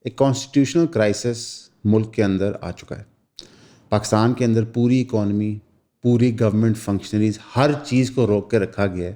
ایک constitutional crisis ملک کے اندر آ چکا ہے. پاکستان کے اندر پوری اکانومی، پوری گورنمنٹ فنکشنریز، ہر چیز کو روک کے رکھا گیا ہے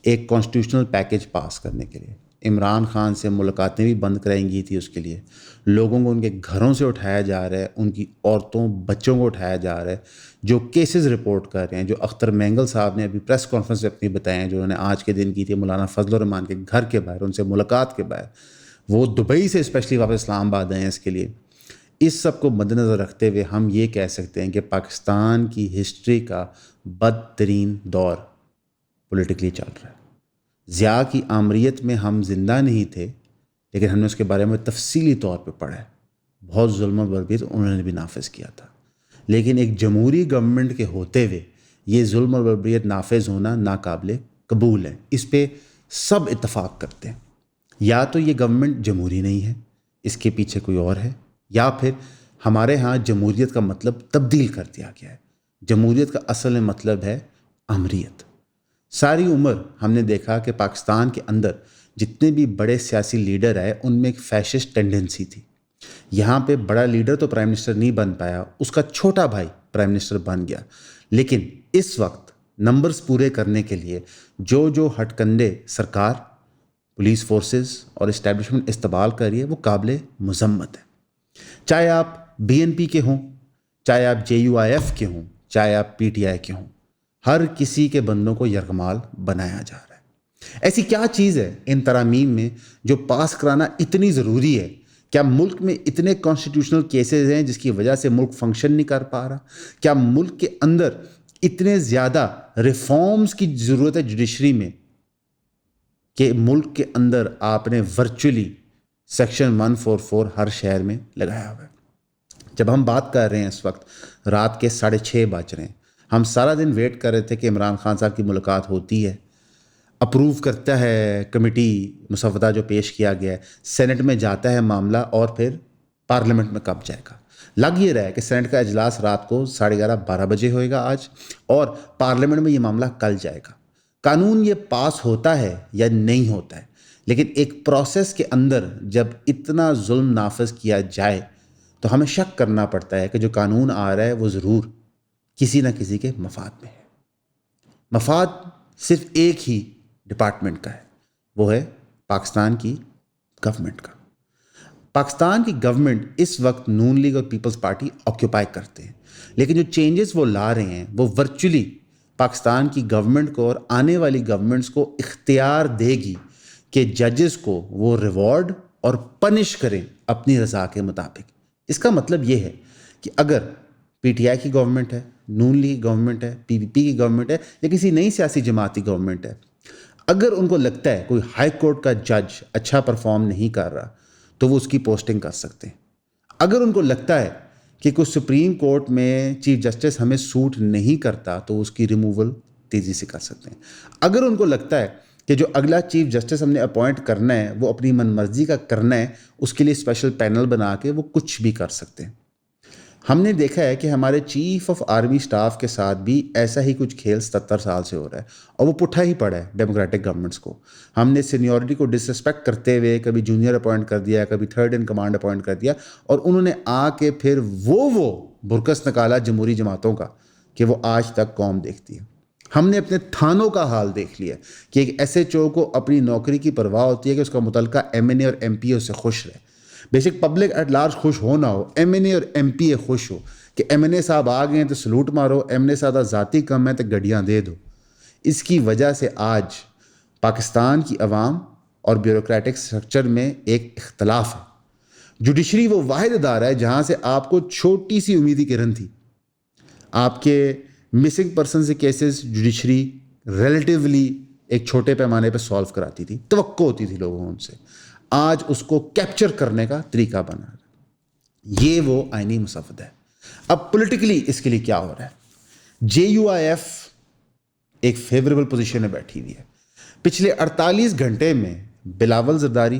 ایک کانسٹیٹیوشنل پیکج پاس کرنے کے لیے. عمران خان سے ملاقاتیں بھی بند کرائی گئی تھی اس کے لیے. لوگوں کو ان کے گھروں سے اٹھایا جا رہا ہے، ان کی عورتوں بچوں کو اٹھایا جا رہا ہے. جو کیسز رپورٹ کر رہے ہیں، جو اختر مینگل صاحب نے ابھی پریس کانفرنس میں اپنی بتائے ہیں، جو انہوں نے آج کے دن کی تھی مولانا فضل الرحمان کے گھر کے باہر ان سے ملاقات کے باہر، وہ دبئی سے اسپیشلی واپس اسلام آباد آئے ہیں اس کے لیے. اس سب کو مد نظر رکھتے ہوئے ہم یہ کہہ سکتے ہیں کہ پاکستان کی ہسٹری کا بدترین دور پولیٹیکلی چل رہا ہے. ضیاء کی آمریت میں ہم زندہ نہیں تھے، لیکن ہم نے اس کے بارے میں تفصیلی طور پہ پڑھا ہے. بہت ظلم و بربریت انہوں نے بھی نافذ کیا تھا، لیکن ایک جمہوری گورنمنٹ کے ہوتے ہوئے یہ ظلم و بربریت نافذ ہونا ناقابل قبول ہے. اس پہ سب اتفاق کرتے ہیں. یا تو یہ گورنمنٹ جمہوری نہیں ہے، اس کے پیچھے کوئی اور ہے، یا پھر ہمارے ہاں جمہوریت کا مطلب تبدیل کر دیا گیا ہے. جمہوریت کا اصل میں مطلب ہے امریت. ساری عمر ہم نے دیکھا کہ پاکستان کے اندر جتنے بھی بڑے سیاسی لیڈر آئے ان میں ایک فیشسٹ ٹینڈنسی تھی. یہاں پہ بڑا لیڈر تو پرائم منسٹر نہیں بن پایا، اس کا چھوٹا بھائی پرائم منسٹر بن گیا. لیکن اس وقت نمبرز پورے کرنے کے لیے جو ہٹ کنڈے سرکار، پولیس فورسز اور اسٹیبلشمنٹ استعمال کر رہی ہے وہ قابل مذمت ہے. چاہے آپ بی این پی کے ہوں، چاہے آپ جے یو آئی ایف کے ہوں، چاہے آپ پی ٹی آئی کے ہوں، ہر کسی کے بندوں کو یرغمال بنایا جا رہا ہے. ایسی کیا چیز ہے ان ترامیم میں جو پاس کرانا اتنی ضروری ہے؟ کیا ملک میں اتنے کانسٹیٹیوشنل کیسز ہیں جس کی وجہ سے ملک فنکشن نہیں کر پا رہا؟ کیا ملک کے اندر اتنے زیادہ ریفارمز کی ضرورت ہے جوڈیشری میں کہ ملک کے اندر آپ نے ورچولی سیکشن 144 ہر شہر میں لگایا ہوا ہے؟ جب ہم بات کر رہے ہیں اس وقت رات کے 6:30 بج رہے ہیں، ہم سارا دن ویٹ کر رہے تھے کہ عمران خان صاحب کی ملاقات ہوتی ہے، اپروو کرتا ہے کمیٹی مسودہ جو پیش کیا گیا ہے، سینٹ میں جاتا ہے معاملہ، اور پھر پارلیمنٹ میں کب جائے گا. لگ یہ رہا ہے کہ سینٹ کا اجلاس رات کو 11:30 بجے ہوئے گا آج، اور پارلیمنٹ میں یہ معاملہ کل جائے گا. قانون یہ پاس ہوتا ہے یا نہیں ہوتا ہے، لیکن ایک پروسیس کے اندر جب اتنا ظلم نافذ کیا جائے تو ہمیں شک کرنا پڑتا ہے کہ جو قانون آ رہا ہے وہ ضرور کسی نہ کسی کے مفاد میں ہے. مفاد صرف ایک ہی ڈپارٹمنٹ کا ہے، وہ ہے پاکستان کی گورنمنٹ کا. پاکستان کی گورنمنٹ اس وقت نون لیگ اور پیپلز پارٹی آکیوپائی کرتے ہیں، لیکن جو چینجز وہ لا رہے ہیں وہ ورچولی پاکستان کی گورنمنٹ کو اور آنے والی گورنمنٹس کو اختیار دے گی کہ ججز کو وہ ریوارڈ اور پنش کریں اپنی رضا کے مطابق. اس کا مطلب یہ ہے کہ اگر پی ٹی آئی کی گورنمنٹ ہے، نون لیگ کی گورنمنٹ ہے، پی پی پی کی گورنمنٹ ہے، یا کسی نئی سیاسی جماعت کی گورنمنٹ ہے، اگر ان کو لگتا ہے کوئی ہائی کورٹ کا جج اچھا پرفارم نہیں کر رہا تو وہ اس کی پوسٹنگ کر سکتے ہیں. اگر ان کو لگتا ہے کہ کوئی سپریم کورٹ میں چیف جسٹس ہمیں سوٹ نہیں کرتا تو اس کی ریموول تیزی سے کر سکتے ہیں. اگر ان کو لگتا ہے کہ جو اگلا چیف جسٹس ہم نے اپوائنٹ کرنا ہے وہ اپنی من مرضی کا کرنا ہے، اس کے لیے اسپیشل پینل بنا کے وہ کچھ بھی کر سکتے ہیں. ہم نے دیکھا ہے کہ ہمارے چیف آف آرمی سٹاف کے ساتھ بھی ایسا ہی کچھ کھیل 77 سال سے ہو رہا ہے، اور وہ پٹھا ہی پڑا ہے ڈیموکریٹک گورنمنٹس کو. ہم نے سینیورٹی کو ڈسرسپیکٹ کرتے ہوئے کبھی جونیئر اپوائنٹ کر دیا، کبھی تھرڈ ان کمانڈ اپوائنٹ کر دیا، اور انہوں نے آ کے پھر وہ برکس نکالا جمہوری جماعتوں کا کہ وہ آج تک قوم دیکھتی ہے. ہم نے اپنے تھانوں کا حال دیکھ لیا کہ ایک ایس ایچ او کو اپنی نوکری کی پرواہ ہوتی ہے کہ اس کا متعلقہ ایم این اے اور ایم پی اے سے خوش رہے. بیشک پبلک ایٹ لارج خوش ہو نہ ہو، ایم این اے اور ایم پی اے خوش ہو کہ ایم این اے صاحب آ گئے ہیں تو سلوٹ مارو، ایم این اے صاحب ذاتی کم ہے تو گڈیاں دے دو. اس کی وجہ سے آج پاکستان کی عوام اور بیوروکریٹک سٹرکچر میں ایک اختلاف ہے. جوڈیشری وہ واحد ادارہ ہے جہاں سے آپ کو چھوٹی سی امیدی کرن تھی. آپ کے مسنگ پرسن سے کیسز جوڈیشری ریلیٹیولی ایک چھوٹے پیمانے پہ سالو کراتی تھی، توقع ہوتی تھی لوگوں ان سے. آج اس کو کیپچر کرنے کا طریقہ بنا ہے. یہ وہ آئینی مسودہ ہے. اب پولیٹیکلی اس کے لیے کیا ہو رہا ہے؟ جے یو آئی ایف ایک فیوریبل پوزیشن میں بیٹھی ہوئی ہے. پچھلے 48 گھنٹے میں بلاول زرداری،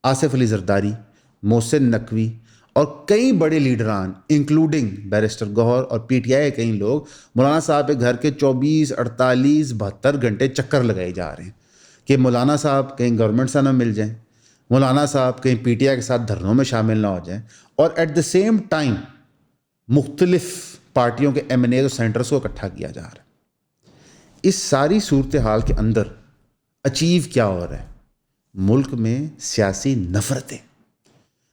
آصف علی زرداری، محسن نقوی اور کئی بڑے لیڈران انکلوڈنگ بیرسٹر گوہر اور پی ٹی آئی کے کئی لوگ مولانا صاحب کے گھر کے 24، 48، 72 گھنٹے چکر لگائے جا رہے ہیں کہ مولانا صاحب کہیں گورنمنٹ سے نہ مل جائیں، مولانا صاحب کہیں پی ٹی آئی کے ساتھ دھرنوں میں شامل نہ ہو جائیں، اور ایٹ دا سیم ٹائم مختلف پارٹیوں کے ایم این اے اور سینٹرز کو اکٹھا کیا جا رہا ہے۔ اس ساری صورتحال کے اندر اچیو کیا ہو رہا ہے؟ ملک میں سیاسی نفرتیں،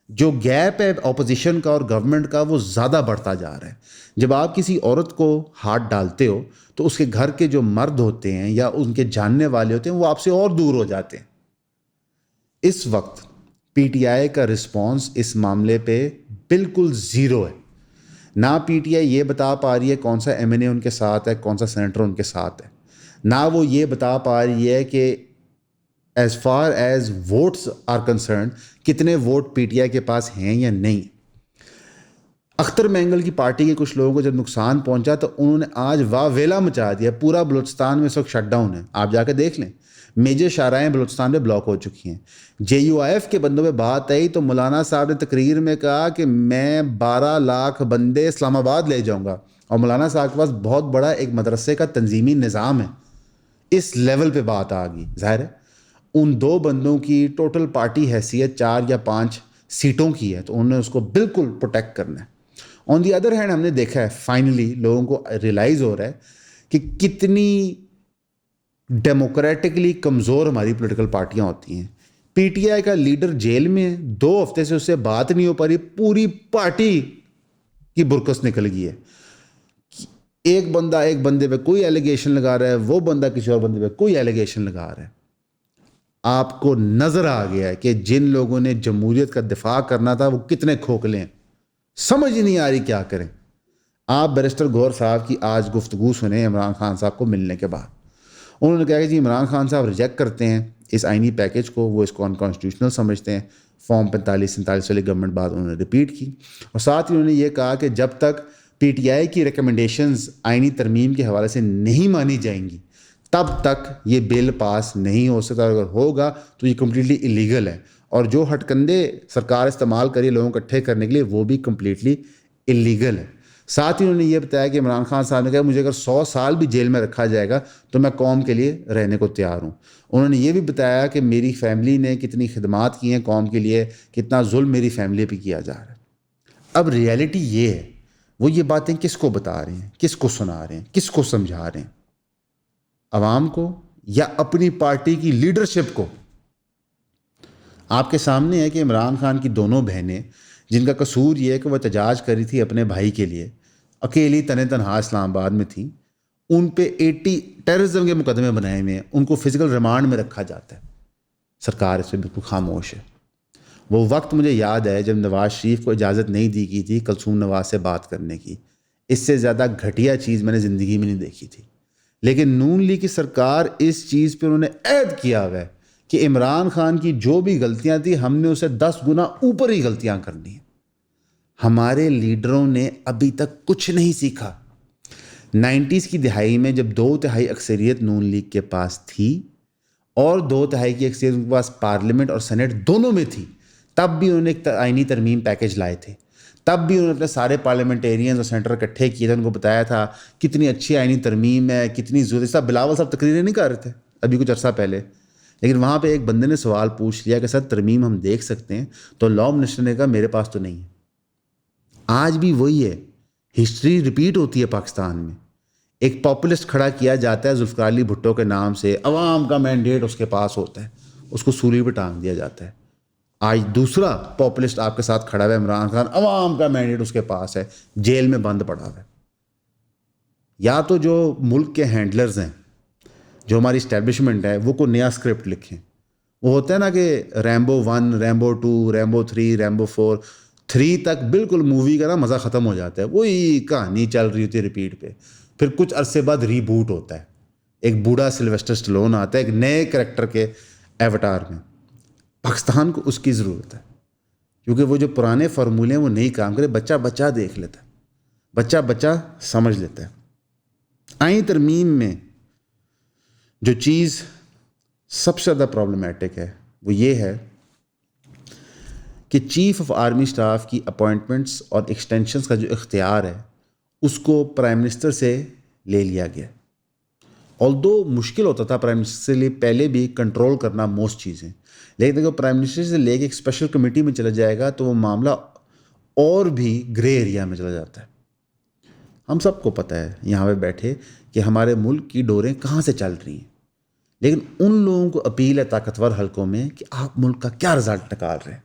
جو گیپ ہے اپوزیشن کا اور گورنمنٹ کا وہ زیادہ بڑھتا جا رہا ہے۔ جب آپ کسی عورت کو ہاتھ ڈالتے ہو تو اس کے گھر کے جو مرد ہوتے ہیں یا ان کے جاننے والے ہوتے ہیں وہ آپ سے اور دور ہو جاتے ہیں۔ اس وقت پی ٹی آئی کا رسپانس اس معاملے پہ بالکل زیرو ہے۔ نہ پی ٹی آئی یہ بتا پا رہی ہے کون سا ایم این اے ان کے ساتھ ہے، کون سا سینیٹر ان کے ساتھ ہے، نہ وہ یہ بتا پا رہی ہے کہ as far as votes are concerned کتنے ووٹ پی ٹی آئی کے پاس ہیں یا نہیں۔ اختر مینگل کی پارٹی کے کچھ لوگوں کو جب نقصان پہنچا تو انہوں نے آج واہ ویلا مچا دیا، پورا بلوچستان میں اس وقت شٹ ڈاؤن ہے، آپ جا کے دیکھ لیں، میجر شاہراہیں بلوچستان میں بلاک ہو چکی ہیں۔ جے یو آئی ایف کے بندوں پہ بات آئی تو مولانا صاحب نے تقریر میں کہا کہ میں 12 لاکھ بندے اسلام آباد لے جاؤں گا، اور مولانا صاحب کے پاس بہت بڑا ایک مدرسے کا تنظیمی نظام ہے۔ اس لیول پہ بات آ گئی، ظاہر ہے ان دو بندوں کی ٹوٹل پارٹی حیثیت 4 یا 5 سیٹوں کی ہے، تو انہوں نے اس کو بالکل پروٹیکٹ کرنا ہے۔ آن دی ادر ہینڈ ہم نے دیکھا ہے فائنلی لوگوں کو ریئلائز ہو رہا ہے کہ کتنی ڈیموکریٹکلی کمزور ہماری پولیٹیکل پارٹیاں ہوتی ہیں۔ پی ٹی آئی کا لیڈر جیل میں ہے، 2 ہفتے سے اس سے بات نہیں ہو پا رہی، پوری پارٹی کی برکس نکل گئی ہے۔ ایک بندہ ایک بندے پہ کوئی ایلیگیشن لگا رہا ہے، وہ بندہ کسی اور بندے پہ کوئی ایلیگیشن لگا رہا ہے۔ آپ کو نظر آ گیا ہے کہ جن لوگوں نے جمہوریت کا دفاع کرنا تھا وہ کتنے کھوکھلے ہیں، سمجھ ہی نہیں آ رہی کیا کریں۔ آپ بیرسٹر گور صاحب کی آج گفتگو سنیں عمران خان صاحب کو ملنے کے بعد، انہوں نے کہا کہ جی عمران خان صاحب ریجیکٹ کرتے ہیں اس آئینی پیکج کو، وہ اس کو انکانسٹیٹیوشنل سمجھتے ہیں۔ فارم 45-47 والی گورنمنٹ بعد انہوں نے ریپیٹ کی، اور ساتھ ہی انہوں نے یہ کہا کہ جب تک پی ٹی آئی کی ریکمنڈیشنز آئینی ترمیم کے حوالے سے نہیں مانی جائیں گی تب تک یہ بل پاس نہیں ہو سکتا، اور اگر ہوگا تو یہ کمپلیٹلی ایلیگل ہے، اور جو ہٹ کندے سرکار استعمال کری لوگوں کو اکٹھے کرنے کے لیے وہ بھی کمپلیٹلی ایلیگل ہے۔ ساتھ ہی انہوں نے یہ بتایا کہ عمران خان صاحب نے کہا مجھے اگر 100 سال بھی جیل میں رکھا جائے گا تو میں قوم کے لیے رہنے کو تیار ہوں۔ انہوں نے یہ بھی بتایا کہ میری فیملی نے کتنی خدمات کی ہیں قوم کے لیے، کتنا ظلم میری فیملی پہ کیا جا رہا ہے۔ اب ریئلٹی یہ ہے، وہ یہ باتیں کس کو بتا رہے ہیں، کس کو سنا رہے ہیں، کس کو سمجھا رہے ہیں؟ عوام کو یا اپنی پارٹی کی لیڈرشپ کو؟ آپ کے سامنے ہے کہ عمران خان کی دونوں بہنیں، جن کا قصور یہ ہے کہ وہ احتجاج کری تھی اپنے بھائی کے لیے، اکیلی تنہا اسلام آباد میں تھیں، ان پہ 80 ٹیررزم کے مقدمے بنائے ہوئے ہیں، ان کو فزیکل ریمانڈ میں رکھا جاتا ہے۔ سرکار اس پہ بالکل خاموش ہے۔ وہ وقت مجھے یاد ہے جب نواز شریف کو اجازت نہیں دی گئی تھی کلثوم نواز سے بات کرنے کی، اس سے زیادہ گھٹیا چیز میں نے زندگی میں نہیں دیکھی تھی۔ لیکن نون لیگ کی سرکار اس چیز پہ انہوں نے عہد کیا ہوا ہے کہ عمران خان کی جو بھی غلطیاں تھیں ہم نے اسے 10 گنا اوپر ہی غلطیاں کرنی ہیں۔ ہمارے لیڈروں نے ابھی تک کچھ نہیں سیکھا۔ 90s کی دہائی میں جب 2/3 اکثریت نون لیگ کے پاس تھی اور 2/3 کی اکثریت ان کے پاس پارلیمنٹ اور سینٹ دونوں میں تھی، تب بھی انہوں نے ایک آئینی ترمیم پیکج لائے تھے، تب بھی انہوں نے اپنے سارے پارلیمنٹیرینز اور سینٹر اکٹھے کیے تھے، ان کو بتایا تھا کتنی اچھی آئینی ترمیم ہے، کتنی ضروری۔ صاحب بلاول صاحب تقریریں نہیں کر رہے تھے ابھی کچھ عرصہ پہلے، لیکن وہاں پہ ایک بندے نے سوال پوچھ لیا کہ سر ترمیم ہم دیکھ سکتے ہیں، تو لاء منسٹر نے کہا میرے پاس تو نہیں ہے۔ آج بھی وہی ہے، ہسٹری ریپیٹ ہوتی ہے پاکستان میں۔ ایک پاپولسٹ کھڑا کیا جاتا ہے ذوالفقار علی بھٹو کے نام سے، عوام کا مینڈیٹ اس کے پاس ہوتا ہے، اس کو سولی پہ ٹانگ دیا جاتا ہے۔ آج دوسرا پاپولسٹ آپ کے ساتھ کھڑا ہوا ہے عمران خان، عوام کا مینڈیٹ اس کے پاس ہے، جیل میں بند پڑا ہوا ہے۔ یا تو جو ملک کے ہینڈلرز ہیں، جو ہماری اسٹیبلشمنٹ ہے، وہ کوئی نیا اسکرپٹ لکھیں۔ وہ ہوتا ہے نا کہ ریمبو 1، ریمبو 2، ریمبو 3، ریمبو 4، 3 تک بالکل مووی کا نا مزہ ختم ہو جاتا ہے، وہی کہانی چل رہی ہوتی ہے ریپیٹ پہ، پھر کچھ عرصے بعد ریبوٹ ہوتا ہے، ایک بوڑھا سلویسٹر اسٹیلون آتا ہے ایک نئے کریکٹر کے ایوٹار میں۔ پاکستان کو اس کی ضرورت ہے، کیونکہ وہ جو پرانے فارمولے ہیں وہ نہیں کام کرے، بچہ بچہ دیکھ لیتا ہے، بچہ بچہ سمجھ لیتا ہے۔ آئینی ترمیم میں جو چیز سب سے زیادہ پرابلمیٹک ہے وہ یہ ہے کہ چیف آف آرمی سٹاف کی اپوائنٹمنٹس اور ایکسٹینشنز کا جو اختیار ہے اس کو پرائم منسٹر سے لے لیا گیا۔ although مشکل ہوتا تھا پرائم منسٹر کے لیے پہلے بھی کنٹرول کرنا موسٹ چیزیں, لیکن اگر پرائم منسٹر سے لے کے ایک اسپیشل کمیٹی میں چلا جائے گا تو وہ معاملہ اور بھی گرے ایریا میں چلا جاتا ہے. ہم سب کو پتہ ہے یہاں پہ بیٹھے کہ ہمارے ملک کی ڈوریں کہاں سے چل رہی ہیں, لیکن ان لوگوں کو اپیل ہے طاقتور حلقوں میں کہ آپ ملک کا کیا رزلٹ نکال رہے ہیں.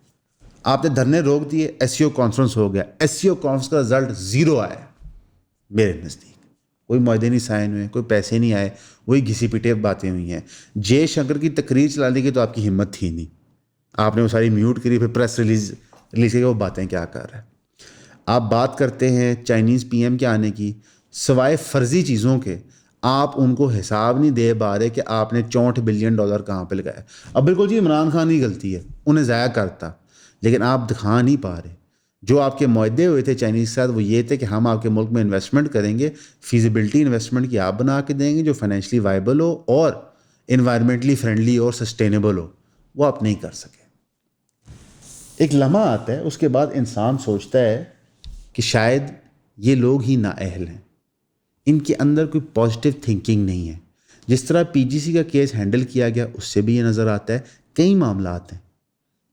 آپ نے دھرنے روک دیے, ایس سی او کانفرنس ہو گیا, ایس سی او کانفرنس کا رزلٹ 0 آیا میرے نزدیک. کوئی معاہدے نہیں سائن ہوئے, کوئی پیسے نہیں آئے, وہی گھسی پیٹے باتیں ہوئی ہیں. جے شنکر کی تقریر چلانے کی تو آپ کی ہمت تھی نہیں, آپ نے وہ ساری میوٹ کری, پھر پریس ریلیز کی وہ باتیں کیا کر رہا ہے. آپ بات کرتے ہیں چائنیز پی ایم کے آنے کی, سوائے فرضی چیزوں کے آپ ان کو حساب نہیں دے پا رہے کہ آپ نے $64 بلین کہاں پہ لگایا. اب بالکل جی عمران خان کی غلطی ہے, انہیں ضائع کرتا, لیکن آپ دکھا نہیں پا رہے. جو آپ کے معاہدے ہوئے تھے چائنیز کے ساتھ وہ یہ تھے کہ ہم آپ کے ملک میں انویسٹمنٹ کریں گے, فیزیبلٹی انویسٹمنٹ کی آپ بنا کے دیں گے جو فائنینشلی وائبل ہو اور انوائرمنٹلی فرینڈلی اور سسٹینیبل ہو. وہ آپ نہیں کر سکے. ایک لمحہ آتا ہے, اس کے بعد انسان سوچتا ہے کہ شاید یہ لوگ ہی نااہل ہیں, ان کے اندر کوئی پازیٹیو تھنکنگ نہیں ہے. جس طرح پی جی سی کا کیس ہینڈل کیا گیا اس سے بھی یہ نظر آتا ہے. کئی معاملات ہیں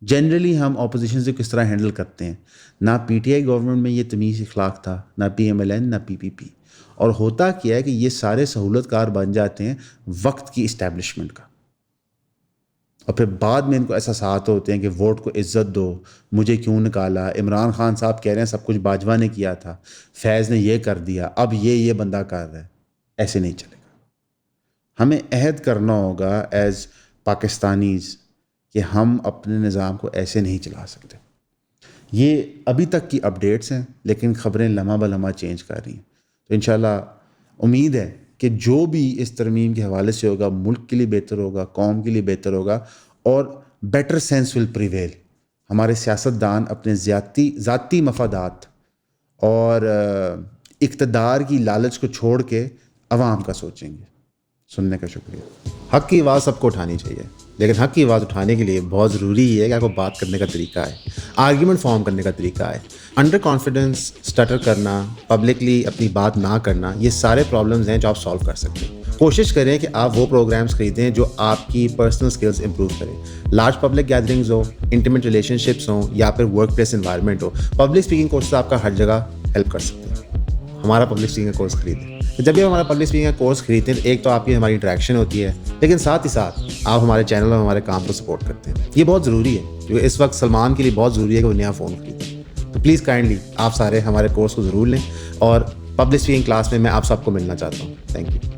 جنرلی ہم اپوزیشن سے کس طرح ہینڈل کرتے ہیں. نہ پی ٹی آئی گورنمنٹ میں یہ تمیز اخلاق تھا, نہ پی ایم ایل این, نہ پی پی پی. اور ہوتا کیا ہے کہ یہ سارے سہولت کار بن جاتے ہیں وقت کی اسٹیبلشمنٹ کا, اور پھر بعد میں ان کو احساسات ہوتے ہیں کہ ووٹ کو عزت دو, مجھے کیوں نکالا, عمران خان صاحب کہہ رہے ہیں سب کچھ باجوہ نے کیا تھا, فیض نے یہ کر دیا, اب یہ بندہ کر رہا ہے. ایسے نہیں چلے گا. ہمیں عہد کرنا ہوگا ایز پاکستانیز کہ ہم اپنے نظام کو ایسے نہیں چلا سکتے. یہ ابھی تک کی اپڈیٹس ہیں, لیکن خبریں لمحہ بلمحہ چینج کر رہی ہیں. تو انشاءاللہ امید ہے کہ جو بھی اس ترمیم کے حوالے سے ہوگا ملک کے لیے بہتر ہوگا, قوم کے لیے بہتر ہوگا, اور بیٹر سینس ول پریویل. ہمارے سیاستدان اپنے ذاتی مفادات اور اقتدار کی لالچ کو چھوڑ کے عوام کا سوچیں گے. سننے کا شکریہ. حق کی آواز سب کو اٹھانی چاہیے, لیکن حق کی آواز اٹھانے کے لیے بہت ضروری ہے کہ آپ کو بات کرنے کا طریقہ ہے, آرگیومنٹ فارم کرنے کا طریقہ ہے. انڈر کانفیڈنس, اسٹٹر کرنا, پبلکلی اپنی بات نہ کرنا, یہ سارے پرابلمز ہیں جو آپ سالو کر سکتے ہیں. کوشش کریں کہ آپ وہ پروگرامز خریدیں جو آپ کی پرسنل اسکلز امپروو کریں. لارج پبلک گیدرنگز ہو, انٹیمیٹ ریلیشن شپس ہوں, یا پھر ورک پلیس انوائرمنٹ ہو. پبلک اسپیکنگ کورسز آپ کا ہر جگہ ہیلپ کر سکتے ہیں. ہمارا پبلک اسپیکنگ کا کورس خریدیں. جب بھی ہمارا پبلک اسپیکنگ کا کورس خریدتے ہیں ایک تو آپ کی ہماری انٹریکشن ہوتی ہے, لیکن ساتھ ہی ساتھ آپ ہمارے چینل اور ہمارے کام کو سپورٹ کرتے ہیں. یہ بہت ضروری ہے, کیونکہ اس وقت سلمان کے لیے بہت ضروری ہے کہ وہ نیا فون خریدیں. تو پلیز کائنڈلی آپ سارے ہمارے کورس کو ضرور لیں, اور پبلک اسپیکنگ کلاس میں آپ سب کو ملنا چاہتا ہوں. Thank you.